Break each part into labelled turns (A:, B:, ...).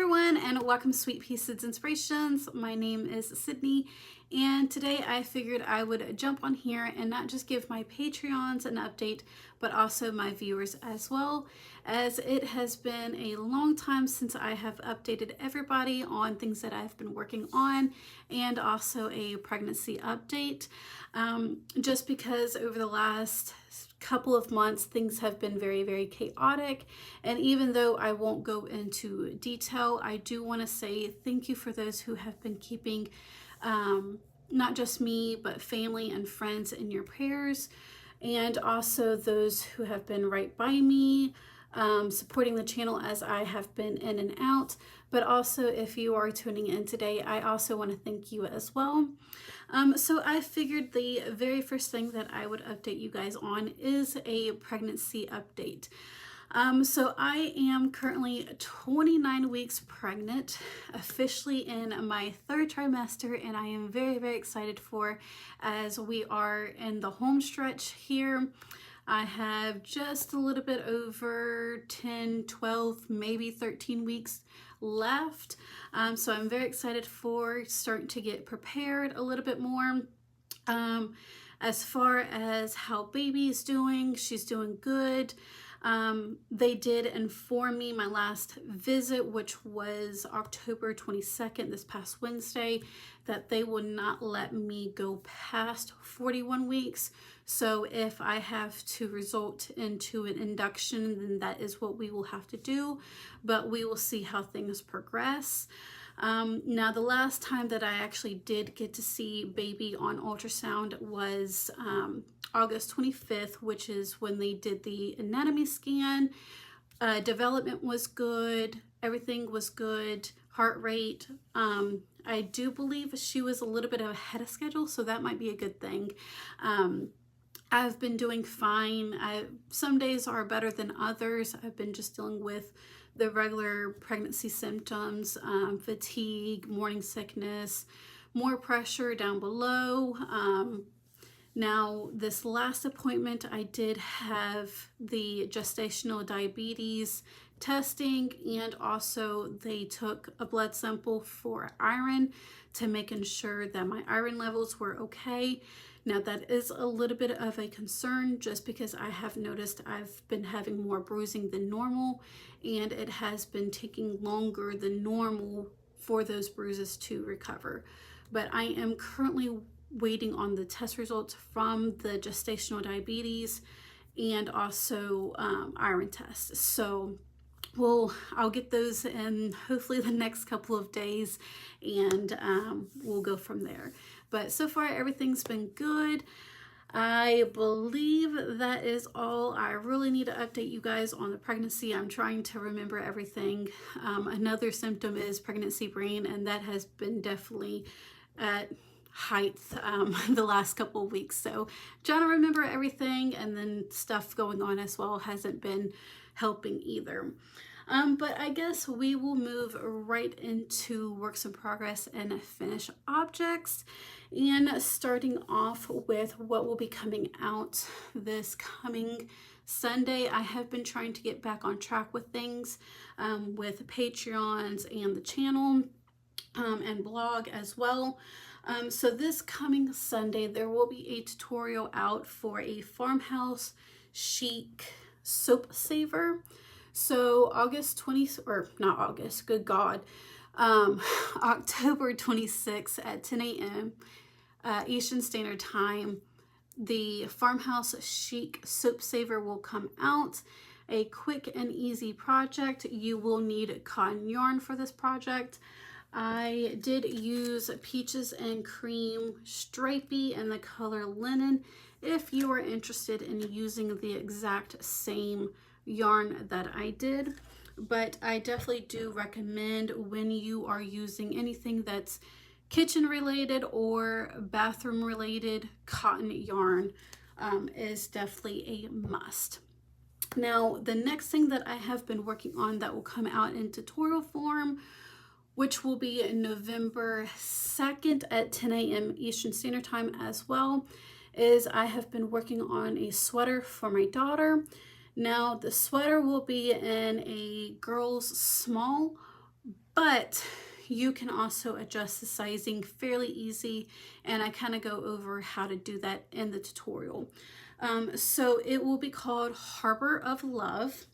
A: everyone, and welcome to Sweetpea Seeds Inspirations. My name is Sydney, and today I figured I would jump on here and not just give my Patreons an update, but also my viewers as well, as it has been a long time since I have updated everybody on things that I've been working on, and also a pregnancy update. Just because over the last couple of months things have been very chaotic, and even though I won't go into detail, I do want to say thank you for those who have been keeping not just me but family and friends in your prayers, and also those who have been right by me, supporting the channel as I have been in and out. But also, if you are tuning in today, I also want to thank you as well. So I figured the very first thing that I would update you guys on is a pregnancy update. So I am currently 29 weeks pregnant, officially in my third trimester, and I am very excited for, as we are in the home stretch here. I have just a little bit over 10, 12, maybe 13 weeks left. So I'm very excited for starting to get prepared a little bit more. As far as how baby is doing, she's doing good. They did inform me my last visit, which was October 22nd, this past Wednesday, that they will not let me go past 41 weeks. So if I have to result into an induction, then that is what we will have to do, but we will see how things progress. Now, the last time that I actually did get to see baby on ultrasound was August 25th, which is when they did the anatomy scan. Development was good. Everything was good. Heart rate. I do believe she was a little bit ahead of schedule, so that might be a good thing. I've been doing fine. Some days are better than others. I've been just dealing with the regular pregnancy symptoms, fatigue, morning sickness, more pressure down below. Now, this last appointment, I did have the gestational diabetes testing, and also they took a blood sample for iron to making sure that my iron levels were okay. Now, that is a little bit of a concern just because I have noticed I've been having more bruising than normal, and it has been taking longer than normal for those bruises to recover. But I am currently waiting on the test results from the gestational diabetes and also iron tests. So I'll get those in hopefully the next couple of days, and we'll go from there. But so far everything's been good. I believe that is all I really need to update you guys on the pregnancy. I'm trying to remember everything. Another symptom is pregnancy brain, and that has been definitely at height the last couple of weeks. So trying to remember everything, and then stuff going on as well hasn't been helping either. But I guess we will move right into works in progress and finished objects, and starting off with what will be coming out this coming Sunday. I have been trying to get back on track with things, with Patreons and the channel, and blog as well. So this coming Sunday, there will be a tutorial out for a farmhouse chic soap saver. So October 26th at 10 a.m. Eastern Standard Time, the farmhouse chic soap saver will come out. A quick and easy project. You will need cotton yarn for this project. I did use Peaches and Cream Stripey in the color Linen if you are interested in using the exact same yarn that I did. But I definitely do recommend, when you are using anything that's kitchen related or bathroom related, cotton yarn is definitely a must. Now, the next thing that I have been working on that will come out in tutorial form, which will be November 2nd at 10 a.m. Eastern Standard Time as well, is I have been working on a sweater for my daughter. Now, the sweater will be in a girl's small, but you can also adjust the sizing fairly easy, and I kind of go over how to do that in the tutorial. So it will be called Harbor of Love.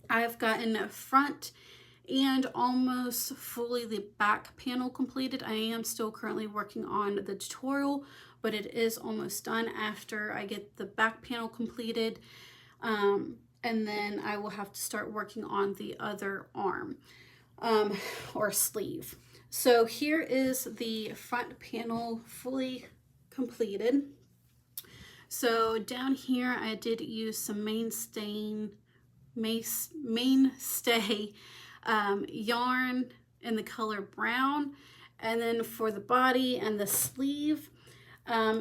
A: I've gotten a front and almost fully the back panel completed. I am still currently working on the tutorial, but it is almost done after I get the back panel completed. And then I will have to start working on the other arm or sleeve. So here is the front panel fully completed. So down here I did use some mainstay yarn in the color brown, and then for the body and the sleeve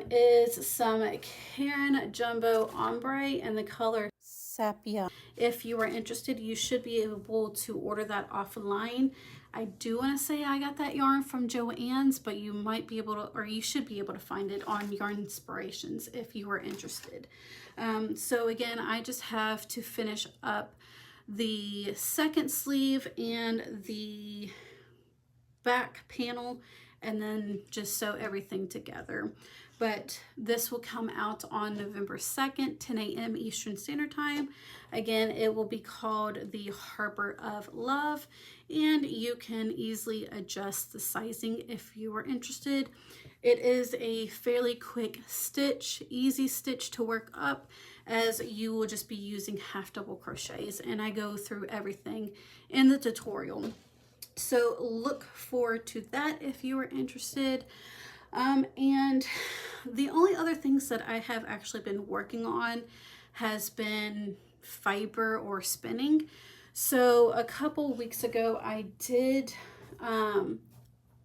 A: is some Karen Jumbo Ombre in the color Sepia. If you are interested, you should be able to order that offline. I do want to say I got that yarn from Joann's, but you might be able to, or you should be able to find it on Yarn Inspirations if you are interested. So again, I just have to finish up the second sleeve and the back panel, and then just sew everything together. But this will come out on November 2nd, 10 a.m. Eastern Standard Time. Again, it will be called the Harbor of Love, and you can easily adjust the sizing if you are interested. It is a fairly quick stitch, easy stitch to work up, as you will just be using half double crochets, and I go through everything in the tutorial. So look forward to that if you are interested. And the only other things that I have actually been working on has been fiber or spinning. So a couple weeks ago I did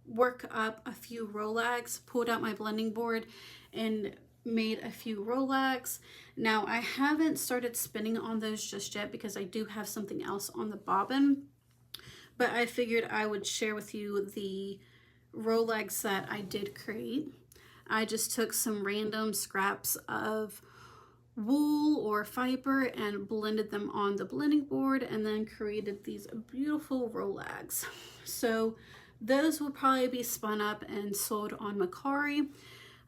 A: work up a few rolags, pulled out my blending board and made a few rolags. Now I haven't started spinning on those just yet because I do have something else on the bobbin, but I figured I would share with you the rolags that I did create. I just took some random scraps of wool or fiber and blended them on the blending board, and then created these beautiful rolags. So those will probably be spun up and sold on Mercari.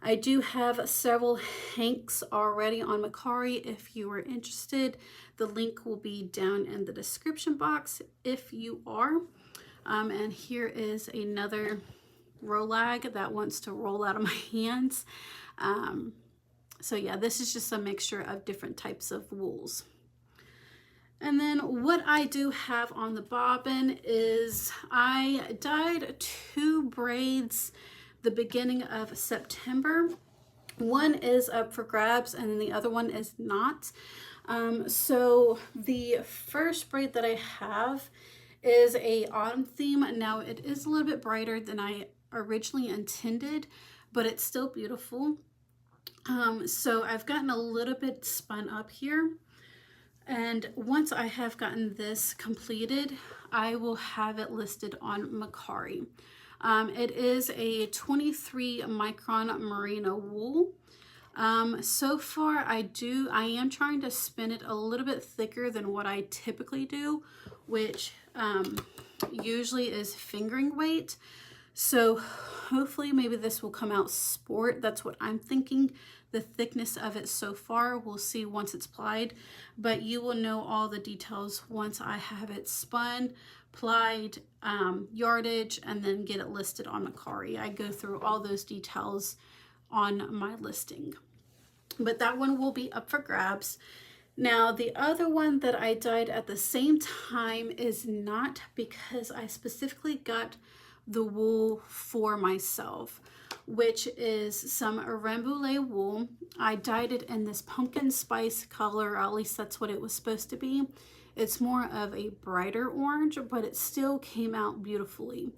A: I do have several hanks already on Mercari if you are interested. The link will be down in the description box if you are. And here is another rolag that wants to roll out of my hands. So yeah, this is just a mixture of different types of wools. And then what I do have on the bobbin is I dyed 2 braids the beginning of September. One is up for grabs and then the other one is not. So the first braid that I have is a autumn theme. Now it is a little bit brighter than I originally intended, but it's still beautiful. So I've gotten a little bit spun up here, and once I have gotten this completed, I will have it listed on Mercari. It is a 23 micron merino wool. So far I am trying to spin it a little bit thicker than what I typically do, which usually is fingering weight. So hopefully maybe this will come out sport. That's what I'm thinking. The thickness of it so far, we'll see once it's plied, but you will know all the details once I have it spun, plied, yardage, and then get it listed on Mercari. I go through all those details on my listing, but that one will be up for grabs. Now the other one that I dyed at the same time is not, because I specifically got the wool for myself, which is some Rambouillet wool. I dyed it in this pumpkin spice color, or at least that's what it was supposed to be. It's more of a brighter orange, but it still came out beautifully.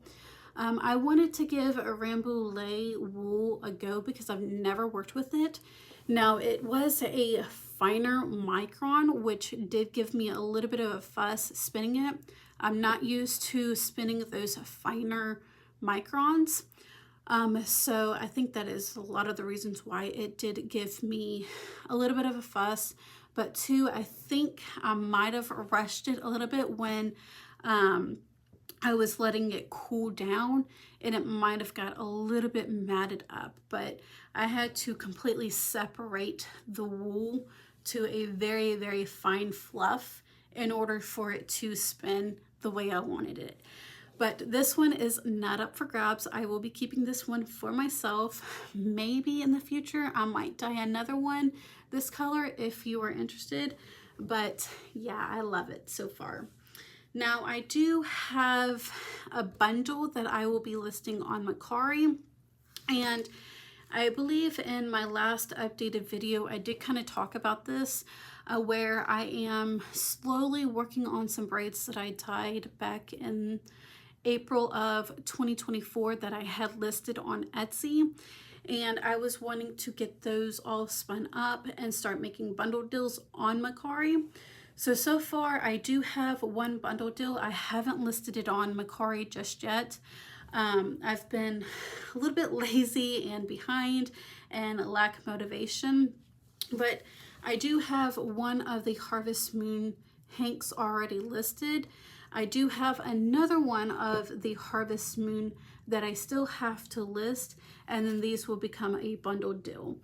A: I wanted to give a Rambouillet wool a go because I've never worked with it. Now it was a finer micron, which did give me a little bit of a fuss spinning it. I'm not used to spinning those finer microns. So I think that is a lot of the reasons why it did give me a little bit of a fuss. But two, I think I might have rushed it a little bit when I was letting it cool down and it might have got a little bit matted up, but I had to completely separate the wool to a very, very fine fluff in order for it to spin the way I wanted it. But this one is not up for grabs. I will be keeping this one for myself. Maybe in the future I might dye another one this color if you are interested. But yeah, I love it so far. Now I do have a bundle that I will be listing on Mercari, and I believe in my last updated video I did kind of talk about this, where I am slowly working on some braids that I dyed back in April of 2024 that I had listed on Etsy, and I was wanting to get those all spun up and start making bundle deals on Mercari. So far I do have one bundle deal. I haven't listed it on Mercari just yet. I've been a little bit lazy and behind and lack motivation, but I do have one of the Harvest Moon hanks already listed. I do have another one of the Harvest Moon that I still have to list, and then these will become a bundle deal.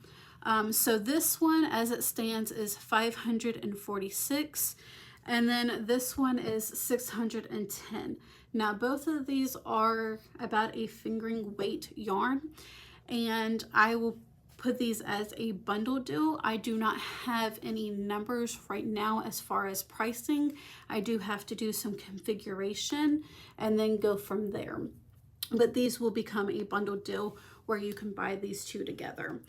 A: So this one as it stands is $546, and then this one is $610. Now both of these are about a fingering weight yarn, and I will put these as a bundle deal. I do not have any numbers right now as far as pricing. I do have to do some configuration and then go from there. But these will become a bundle deal where you can buy these two together.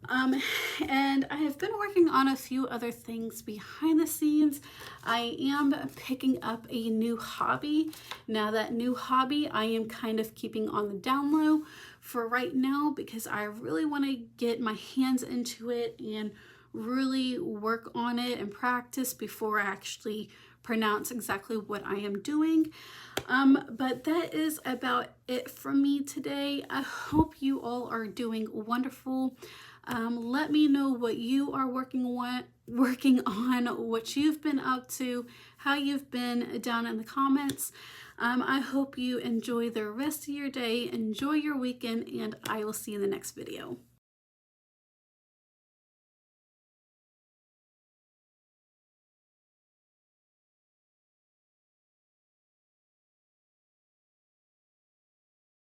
A: And I have been working on a few other things behind the scenes. I am picking up a new hobby. Now that new hobby I am kind of keeping on the down low for right now because I really want to get my hands into it and really work on it and practice before I actually pronounce exactly what I am doing. But that is about it from me today. I hope you all are doing wonderful. Let me know what you are working on, what you've been up to, how you've been down in the comments. I hope you enjoy the rest of your day, enjoy your weekend, and I will see you in the next video.